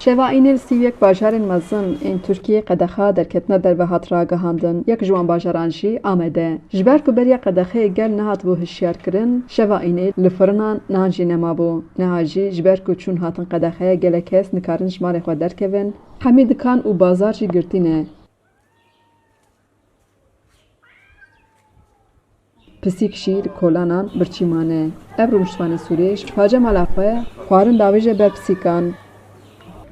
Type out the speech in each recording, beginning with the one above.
Şeva înê sîvek bajarên mezin ên Tirkiyeyê qedexa derketina derve hat ragihandin, yek ji wan bajaran jî Amedê. Ji ber ku beriya qedexeyê gel nehatibû hişyarkirin, şeva înê li firinan nan jî nemabû. Niha jî ji ber ku çûn hatin qedexeye gelek kes nikarin ji malê xwe derkevin, hemî dikan û bazar jî girtîne. Pisîk jî li kolanan birçîmane. Ev rûniştvanên Sûriyê ji paca mala xwe xwarin dawêje ber pisîkan.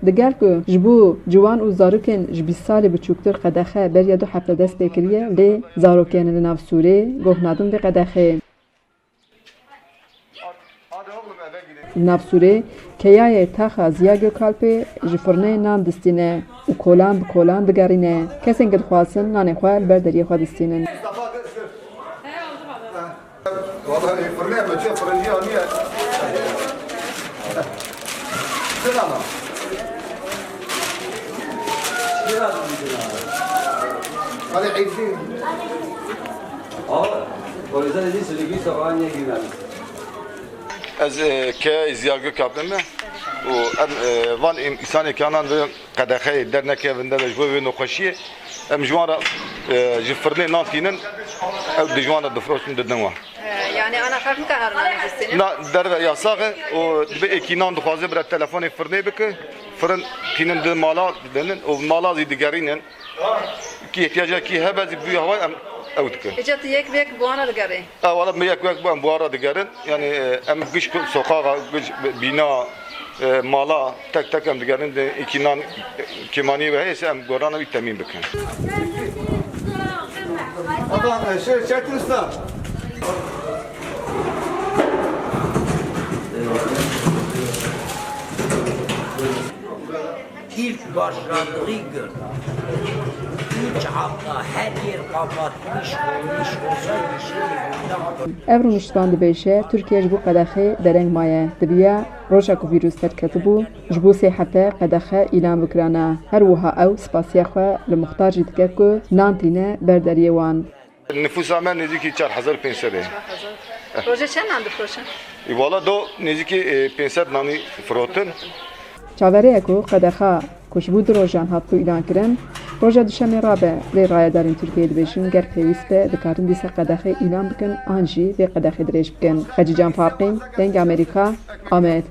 Diger ku ji bo ciwan û zarokên ji 20 salê biçûktir qedexe beriya 2 dest pê kiriye, lê zarokên li nav Sûrê goh nadin vê qedexê. Li nav Sûrê, keyayê texa Ziya Gökalpê ji firneyê nan distîne û kolan bi kolan digerîne. Kesên ku dixwazin nanê xwe li ber deriyê xwe distînin. Vallahi fırına yapacağım, fırıncı alıyor. Selam. Hadi ayıpsın. Polisen dedi sülüğü sabahına girmem. Az ke Ziya Gökalp'im mi? O van insan kanan ve kadehe dernek evinde de bu ve nokşiye. Em jwana jifrne nantinin ev dijwana difroşun dedin var. Yani ana farklı kararlar isteniyor. Na derve yasağı o be ekinan duhaze bir telefonu fırne beke fırın tinin de mala denin o mala zidigarinen ki ihtiyaca ki hebezi bu hava evdike. Ecet yek bek bu ana digari. Valla meyek bu ara digarin yani em güç sokağa güç bina mala tek em digarin de ekinan kimani ve heyse em gorana bir temin beke. Adam çekin usta. İlk başladığı gün 3 hafta her yer kapatmış olmuş olsaydı şimdi Ev rûniştvan dibêje Tirkiye ji bo qedexê dereng maye. Dibiya roja ku vîrus derketibû, ji bo 3 hefte qedexe îlan bikirane. Her wiha ew spasiya xwe li muxtar jî dike ku nan tîne ber deriyê wan. Nüfusa men niziki 4500 e. Proje çen andı proje? Valla do niziki 500 nani frotin. Çavereyê ku qedexa ku ji bo 2 rojan hatibû îlan kirin, roja duşemê rabe lê rayedarên Tirkiyeyê dibêjin ger pêwîst be dikarin dîsa qedexê îlan bikin an jî vê qedexê dirêj bikin. Xecî Can Farqîn, Deng Amerîka, Amed.